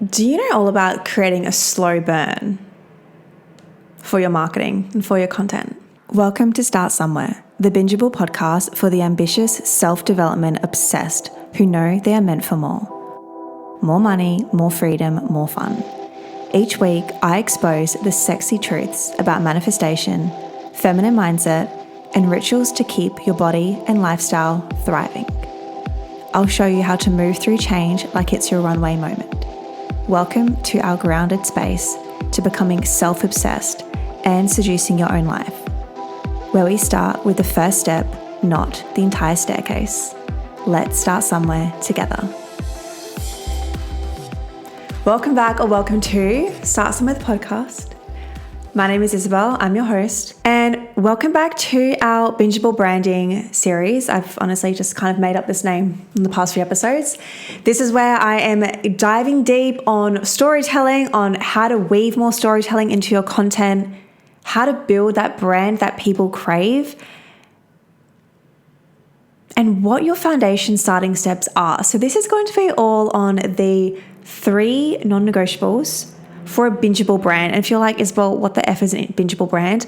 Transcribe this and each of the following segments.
Do you know all about creating a slow burn for your marketing and for your content? Welcome to Start Somewhere, the Bingeable podcast for the ambitious, self-development obsessed who know they are meant for more. More money, more freedom, more fun. Each week, I expose the sexy truths about manifestation, feminine mindset, and rituals to keep your body and lifestyle thriving. I'll show you how to move through change like it's your runway moment. Welcome to our grounded space to becoming self-obsessed and seducing your own life, where we start with the first step, not the entire staircase. Let's start somewhere together. Welcome back or welcome to Start Somewhere the podcast. My name is Isabel, I'm your host, and welcome back to our Bingeable branding series. I've honestly just kind of made up this name in the past few episodes. This is where I am diving deep on storytelling, on how to weave more storytelling into your content, how to build that brand that people crave, and what your foundation starting steps are. So this is going to be all on the 3 non-negotiables for a bingeable brand. And if you're like, Isabel, what the F is a bingeable brand?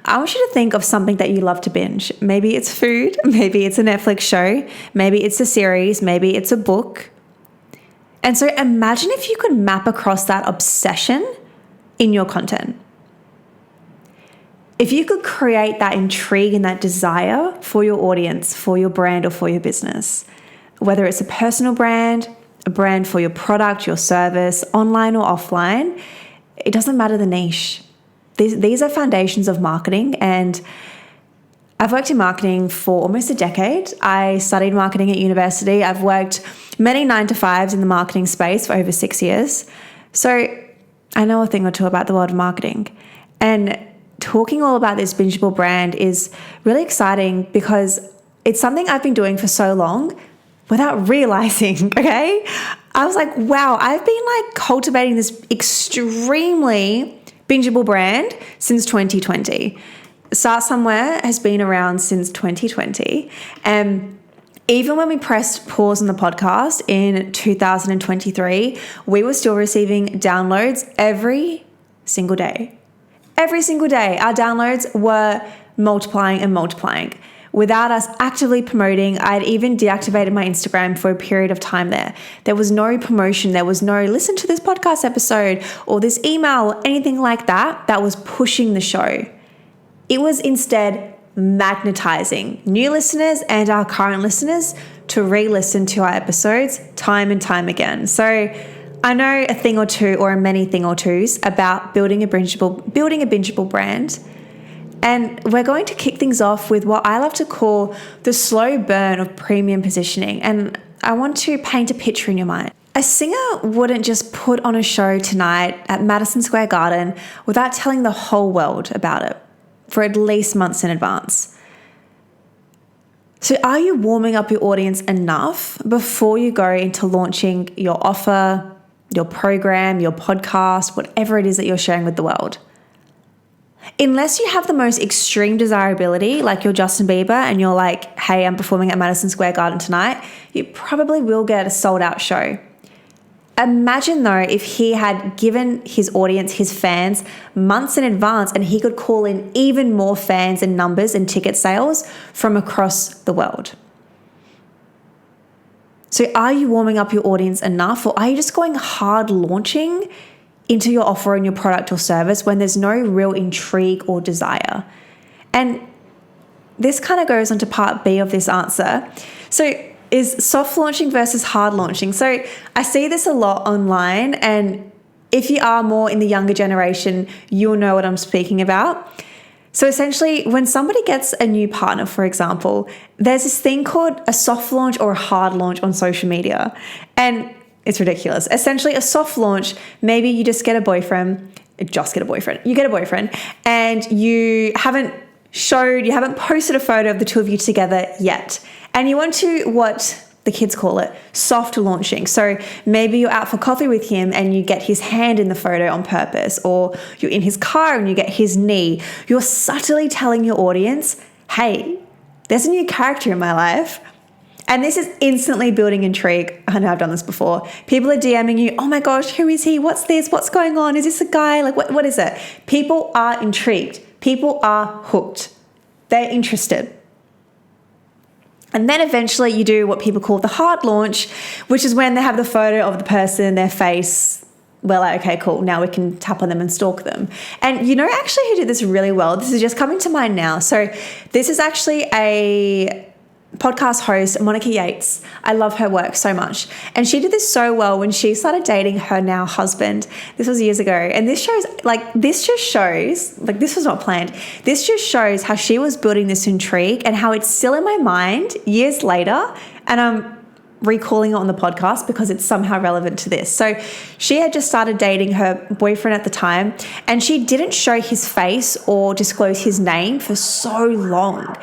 I want you to think of something that you love to binge. Maybe it's food, maybe it's a Netflix show, maybe it's a series, maybe it's a book. And so imagine if you could map across that obsession in your content. If you could create that intrigue and that desire for your audience, for your brand, or for your business, whether it's a personal brand, a brand for your product, your service, online or offline, it doesn't matter the niche. These are foundations of marketing, and I've worked in marketing for almost a decade. I studied marketing at university. I've worked many 9-to-5s in the marketing space for over 6 years. So I know a thing or two about the world of marketing. And talking all about this bingeable brand is really exciting because it's something I've been doing for so long without realizing, okay? I was like, wow, I've been cultivating this extremely bingeable brand since 2020. Start Somewhere has been around since 2020. And even when we pressed pause on the podcast in 2023, we were still receiving downloads every single day. Every single day, our downloads were multiplying and multiplying. Without us actively promoting, I'd even deactivated my Instagram for a period of time there. There was no promotion. There was no listen to this podcast episode or this email or anything like that was pushing the show. It was instead magnetizing new listeners and our current listeners to re-listen to our episodes time and time again. So I know a thing or two or a many thing or twos about building a bingeable brand. And we're going to kick things off with what I love to call the slow burn of premium positioning. And I want to paint a picture in your mind. A singer wouldn't just put on a show tonight at Madison Square Garden without telling the whole world about it for at least months in advance. So are you warming up your audience enough before you go into launching your offer, your program, your podcast, whatever it is that you're sharing with the world? Unless you have the most extreme desirability, like you're Justin Bieber and you're like, hey, I'm performing at Madison Square Garden tonight, you probably will get a sold out show. Imagine though, if he had given his audience, his fans, months in advance and he could call in even more fans and numbers and ticket sales from across the world. So are you warming up your audience enough, or are you just going hard launching into your offer and your product or service when there's no real intrigue or desire? And this kind of goes on to part B of this answer. So is soft launching versus hard launching? So I see this a lot online, and if you are more in the younger generation, you'll know what I'm speaking about. So essentially, when somebody gets a new partner, for example, there's this thing called a soft launch or a hard launch on social media. And it's ridiculous. Essentially, a soft launch, maybe you just get a boyfriend, you get a boyfriend, and you haven't posted a photo of the two of you together yet. And you want to, what the kids call it, soft launching. So maybe you're out for coffee with him and you get his hand in the photo on purpose, or you're in his car and you get his knee. You're subtly telling your audience, hey, there's a new character in my life. And this is instantly building intrigue. I know I've done this before. People are DMing you, oh my gosh, who is he? What's this? What's going on? Is this a guy? Like, what is it? People are intrigued. People are hooked. They're interested. And then eventually you do what people call the hard launch, which is when they have the photo of the person, their face. We're like, okay, cool. Now we can tap on them and stalk them. And you know actually who did this really well? This is just coming to mind now. So this is actually a podcast host, Monica Yates. I love her work so much. And she did this so well when she started dating her now husband. This was years ago. And this shows, this was not planned. This just shows how she was building this intrigue and how it's still in my mind years later. And I'm recalling it on the podcast because it's somehow relevant to this. So she had just started dating her boyfriend at the time, and she didn't show his face or disclose his name for so long.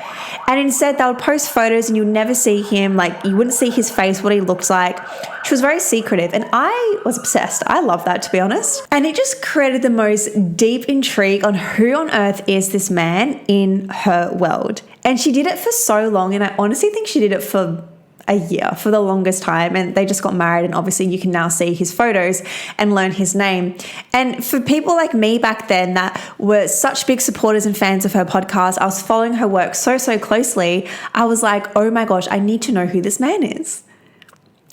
And instead they would post photos and you'd never see him, you wouldn't see his face, what he looked like. She was very secretive, and I was obsessed. I love that, to be honest. And it just created the most deep intrigue on who on earth is this man in her world. And she did it for so long, and I honestly think she did it for a year, for the longest time, and they just got married, and obviously you can now see his photos and learn his name. And for people like me back then that were such big supporters and fans of her podcast, I was following her work so closely. I was like, oh my gosh, I need to know who this man is.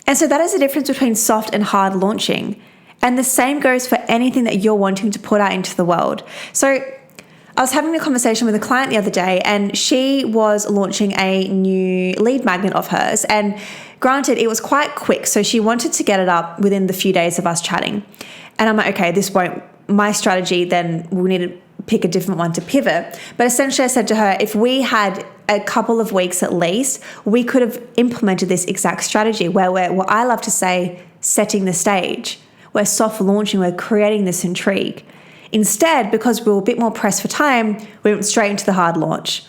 And so that is the difference between soft and hard launching. And the same goes for anything that you're wanting to put out into the world. So I was having a conversation with a client the other day, and she was launching a new lead magnet of hers. And granted, it was quite quick, so she wanted to get it up within the few days of us chatting. And I'm like, okay, my strategy, then we'll need to pick a different one to pivot. But essentially I said to her, if we had a couple of weeks at least, we could have implemented this exact strategy where we're, what I love to say, setting the stage. We're soft launching, we're creating this intrigue. Instead, because we were a bit more pressed for time, we went straight into the hard launch.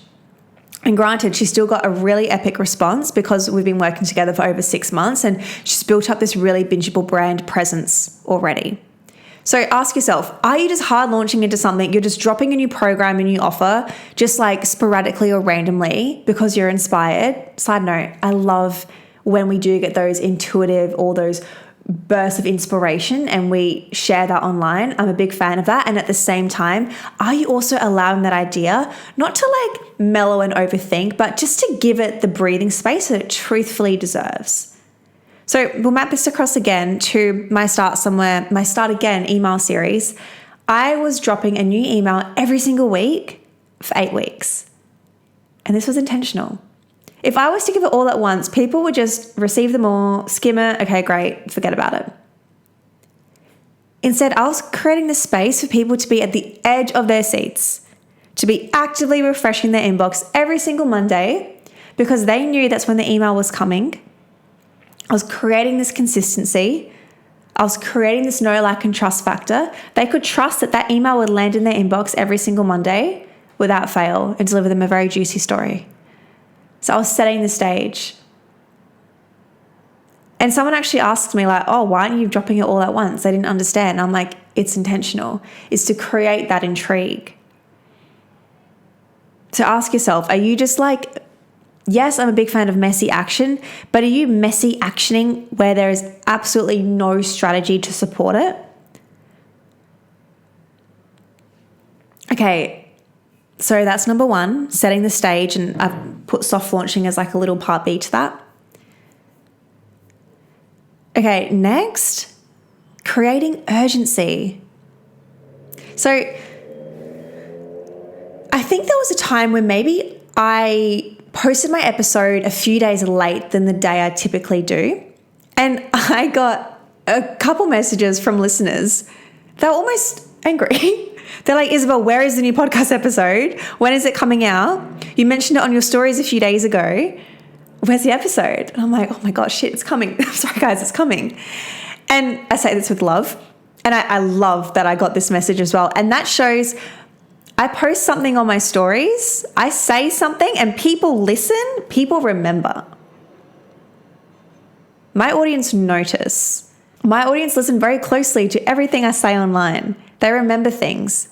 And granted, she still got a really epic response because we've been working together for over 6 months, and she's built up this really bingeable brand presence already. So ask yourself, are you just hard launching into something? You're just dropping a new program, a new offer, just sporadically or randomly because you're inspired? Side note, I love when we do get those intuitive or those bursts of inspiration and we share that online. I'm a big fan of that. And at the same time, are you also allowing that idea not to mellow and overthink, but just to give it the breathing space that it truthfully deserves? So we'll map this across again to my Start Again email series. I was dropping a new email every single week for 8 weeks. And this was intentional. If I was to give it all at once, people would just receive them all, skim it, okay, great, forget about it. Instead, I was creating the space for people to be at the edge of their seats, to be actively refreshing their inbox every single Monday because they knew that's when the email was coming. I was creating this consistency. I was creating this know, like, and trust factor. They could trust that email would land in their inbox every single Monday without fail and deliver them a very juicy story. So I was setting the stage. And someone actually asked me oh, why aren't you dropping it all at once? They didn't understand. And I'm like, it's intentional. It's to create that intrigue. So ask yourself, are you just yes, I'm a big fan of messy action, but are you messy actioning where there is absolutely no strategy to support it? Okay. So that's number 1, setting the stage, and I've put soft launching as a little part B to that. Okay, next, creating urgency. So I think there was a time when maybe I posted my episode a few days late than the day I typically do, and I got a couple messages from listeners that were almost angry. They're like, Isabel, where is the new podcast episode? When is it coming out? You mentioned it on your stories a few days ago. Where's the episode? And I'm like, oh my gosh, shit, it's coming. Sorry, guys, it's coming. And I say this with love. And I love that I got this message as well. And that shows I post something on my stories, I say something, and people listen, people remember. My audience notice. My audience listen very closely to everything I say online. They remember things.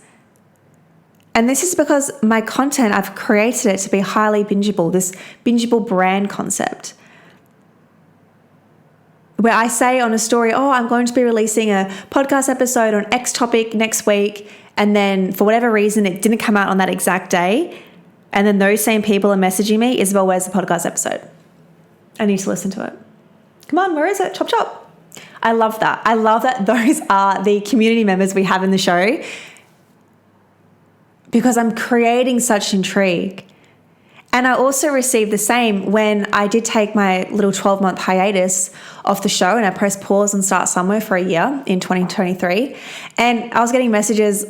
And this is because my content, I've created it to be highly bingeable, this bingeable brand concept. where I say on a story, oh, I'm going to be releasing a podcast episode on X topic next week. And then for whatever reason, it didn't come out on that exact day. And then those same people are messaging me, Isabel, where's the podcast episode? I need to listen to it. Come on, where is it? Chop, chop. I love that. I love that those are the community members we have in the show, because I'm creating such intrigue. And I also received the same when I did take my little 12-month hiatus off the show, and I pressed pause and start somewhere for a year in 2023. And I was getting messages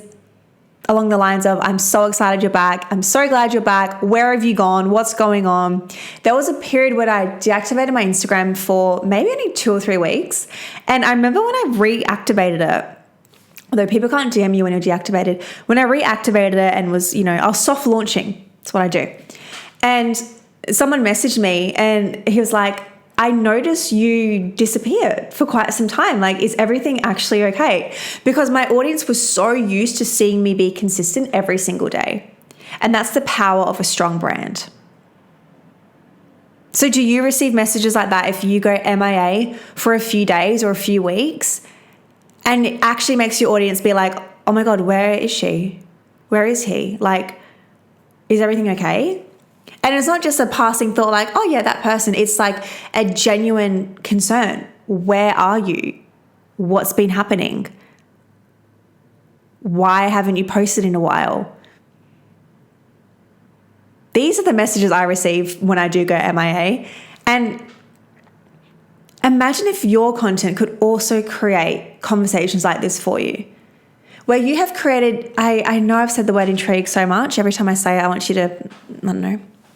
along the lines of, I'm so excited you're back. I'm so glad you're back. Where have you gone? What's going on? There was a period where I deactivated my Instagram for maybe only 2 or 3 weeks. And I remember when I reactivated it, although people can't DM you when you're deactivated, when I reactivated it and was, I was soft launching. That's what I do. And someone messaged me and he was like, I noticed you disappeared for quite some time. Like, is everything actually okay? Because my audience was so used to seeing me be consistent every single day. And that's the power of a strong brand. So do you receive messages like that if you go MIA for a few days or a few weeks, and it actually makes your audience be like, oh my God, where is she? Where is he? Like, is everything okay? And it's not just a passing thought like, oh yeah, that person. It's like a genuine concern. Where are you? What's been happening? Why haven't you posted in a while? These are the messages I receive when I do go MIA. And imagine if your content could also create conversations like this for you, where you have created, I know I've said the word intrigue so much. Every time I say it, I want you to,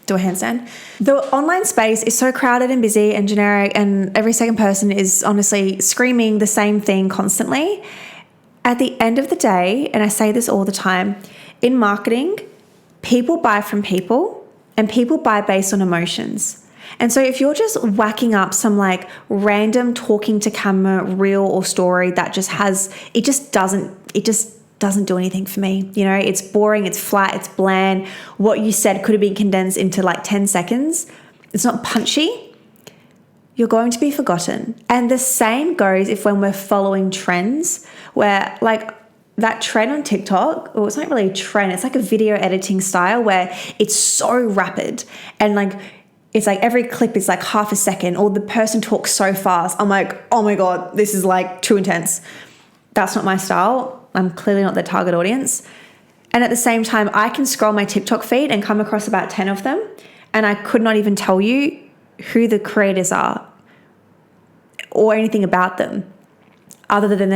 do a handstand. The online space is so crowded and busy and generic, and every second person is honestly screaming the same thing constantly. At the end of the day, and I say this all the time, in marketing, people buy from people, and people buy based on emotions. And so if you're just whacking up some like random talking to camera reel or story that just has, it just doesn't do anything for me. It's boring, it's flat, it's bland. What you said could have been condensed into like 10 seconds. It's not punchy. You're going to be forgotten. And the same goes if when we're following trends, where like that trend on TikTok, or it's not really a trend, it's like a video editing style where it's so rapid and like, it's like every clip is like half a second, or the person talks so fast. I'm like, oh my God, this is like too intense. That's not my style. I'm clearly not the target audience. And at the same time, I can scroll my TikTok feed and come across about 10 of them, and I could not even tell you who the creators are or anything about them other than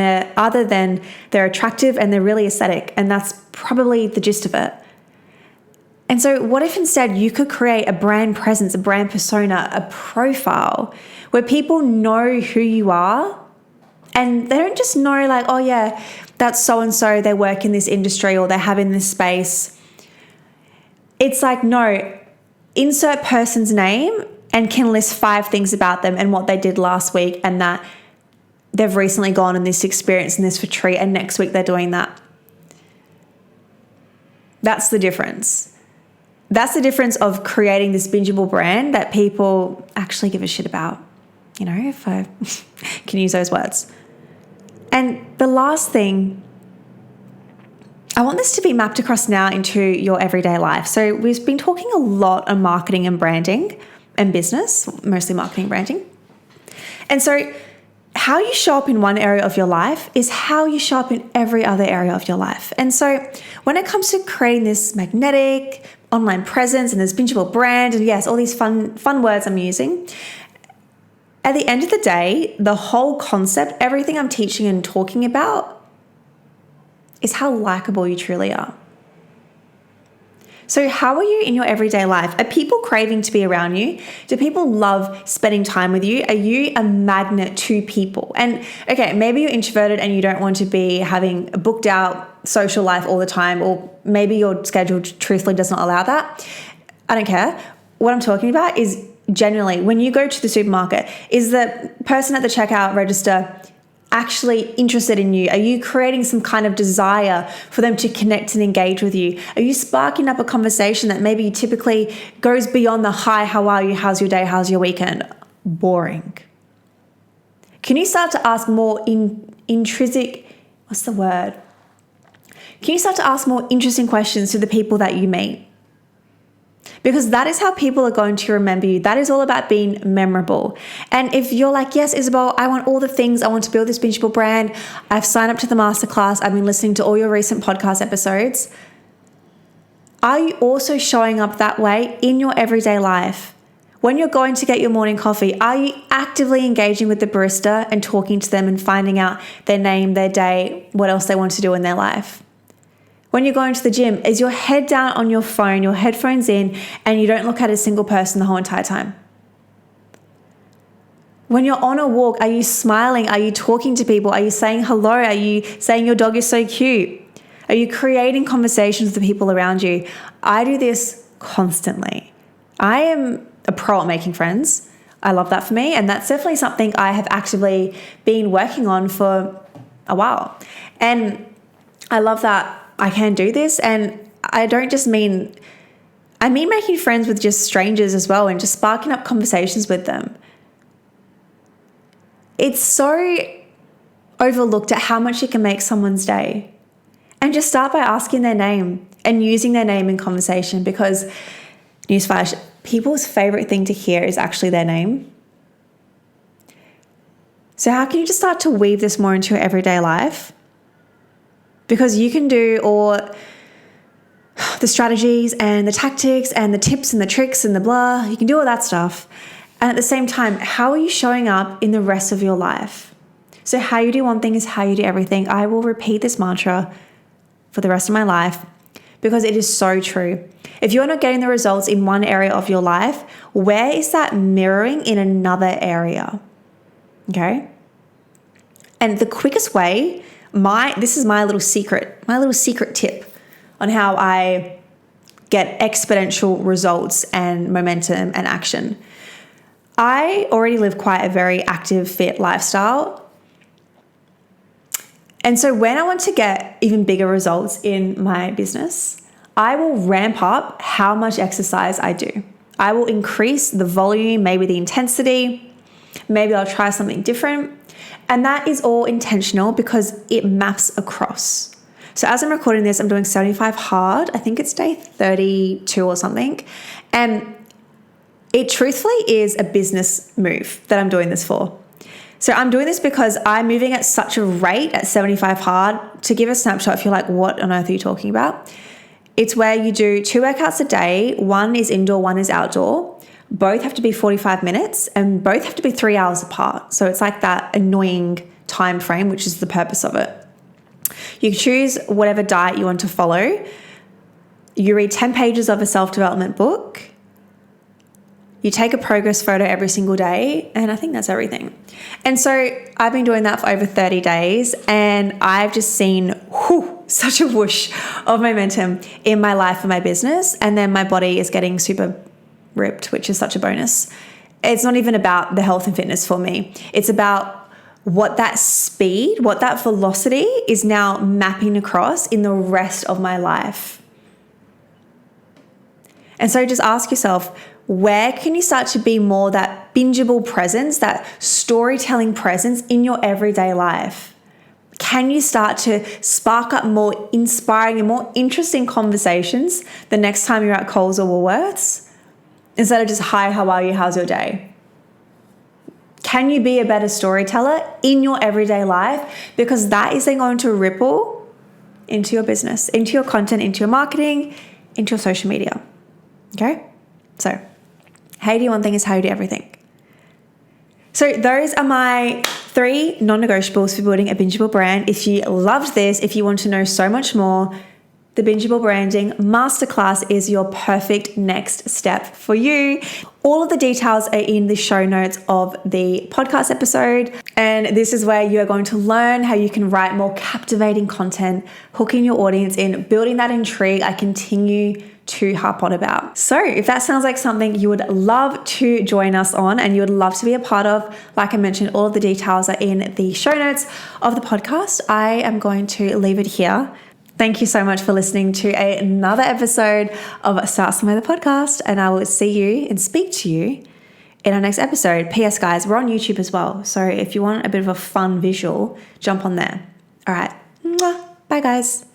they're attractive and they're really aesthetic. And that's probably the gist of it. And so what if instead you could create a brand presence, a brand persona, a profile where people know who you are, and they don't just know like, oh yeah, that's so-and-so, they work in this industry or they have in this space. It's like, no, insert person's name and can list 5 things about them and what they did last week, and that they've recently gone on this experience and this retreat, and next week they're doing that. That's the difference. That's the difference of creating this bingeable brand that people actually give a shit about, if I can use those words. And the last thing, I want this to be mapped across now into your everyday life. So we've been talking a lot on marketing and branding and business, mostly marketing and branding. And so how you show up in one area of your life is how you show up in every other area of your life. And so when it comes to creating this magnetic online presence and this bingeable brand, and yes, all these fun words I'm using, at the end of the day, the whole concept, everything I'm teaching and talking about is how likable you truly are. So how are you in your everyday life? Are people craving to be around you? Do people love spending time with you? Are you a magnet to people? And okay, maybe you're introverted and you don't want to be having a booked out social life all the time, or maybe your schedule truthfully does not allow that. I don't care. What I'm talking about is generally, when you go to the supermarket, is the person at the checkout register actually interested in you? Are you creating some kind of desire for them to connect and engage with you? Are you sparking up a conversation that maybe typically goes beyond the hi, how are you, how's your day, how's your weekend? Boring. Can you start to ask more intrinsic, what's the word? Can you start to ask more interesting questions to the people that you meet? Because that is how people are going to remember you. That is all about being memorable. And if you're like, yes, Isabel, I want all the things. I want to build this Bingeable brand. I've signed up to the masterclass. I've been listening to all your recent podcast episodes. Are you also showing up that way in your everyday life? When you're going to get your morning coffee, are you actively engaging with the barista and talking to them and finding out their name, their day, what else they want to do in their life? When you're going to the gym, is your head down on your phone, your headphones in, and you don't look at a single person the whole entire time? When you're on a walk, are you smiling? Are you talking to people? Are you saying hello? Are you saying your dog is so cute? Are you creating conversations with the people around you? I do this constantly. I am a pro at making friends. I love that for me. And that's definitely something I have actively been working on for a while. And I love that I can do this. And I don't just mean, I mean making friends with just strangers as well and just sparking up conversations with them. It's so overlooked at how much it can make someone's day. And just start by asking their name and using their name in conversation, because newsflash, people's favorite thing to hear is actually their name. So how can you just start to weave this more into your everyday life? Because you can do all the strategies and the tactics and the tips and the tricks and the blah. You can do all that stuff. And at the same time, how are you showing up in the rest of your life? So how you do one thing is how you do everything. I will repeat this mantra for the rest of my life because it is so true. If you're not getting the results in one area of your life, where is that mirroring in another area? Okay? And the quickest way, this is my little secret tip on how I get exponential results and momentum and action. I already live quite a very active, fit lifestyle. And so when I want to get even bigger results in my business, I will ramp up how much exercise I do. I will increase the volume, maybe the intensity, maybe I'll try something different. And that is all intentional because it maps across. So as I'm recording this, I'm doing 75 hard. I think it's day 32 or something. And it truthfully is a business move that I'm doing this for. So I'm doing this because I'm moving at such a rate at 75 hard. To give a snapshot, if you're like, what on earth are you talking about? It's where you do 2 workouts a day. One is indoor, one is outdoor. Both have to be 45 minutes and both have to be 3 hours apart. So it's like that annoying time frame, which is the purpose of it. You can choose whatever diet you want to follow. You read 10 pages of a self-development book. You take a progress photo every single day, and I think that's everything. And so I've been doing that for over 30 days, and I've just seen such a whoosh of momentum in my life and my business, and then my body is getting super ripped, which is such a bonus. It's not even about the health and fitness for me. It's about what that speed, what that velocity is now mapping across in the rest of my life. And so just ask yourself, where can you start to be more that bingeable presence, that storytelling presence in your everyday life? Can you start to spark up more inspiring and more interesting conversations the next time you're at Coles or Woolworths? Instead of just, hi, how are you? How's your day? Can you be a better storyteller in your everyday life? Because that is then going to ripple into your business, into your content, into your marketing, into your social media. Okay? So, how you do one thing is how you do everything. So those are my 3 non-negotiables for building a bingeable brand. If you loved this, if you want to know so much more, the Bingeable Branding Masterclass is your perfect next step for you. All of the details are in the show notes of the podcast episode. And this is where you are going to learn how you can write more captivating content, hooking your audience in, building that intrigue I continue to harp on about. So if that sounds like something you would love to join us on and you would love to be a part of, like I mentioned, all of the details are in the show notes of the podcast. I am going to leave it here. Thank you so much for listening to another episode of Start Somewhere the podcast, and I will see you and speak to you in our next episode. P.S. guys, we're on YouTube as well. So if you want a bit of a fun visual, jump on there. All right. Mwah. Bye guys.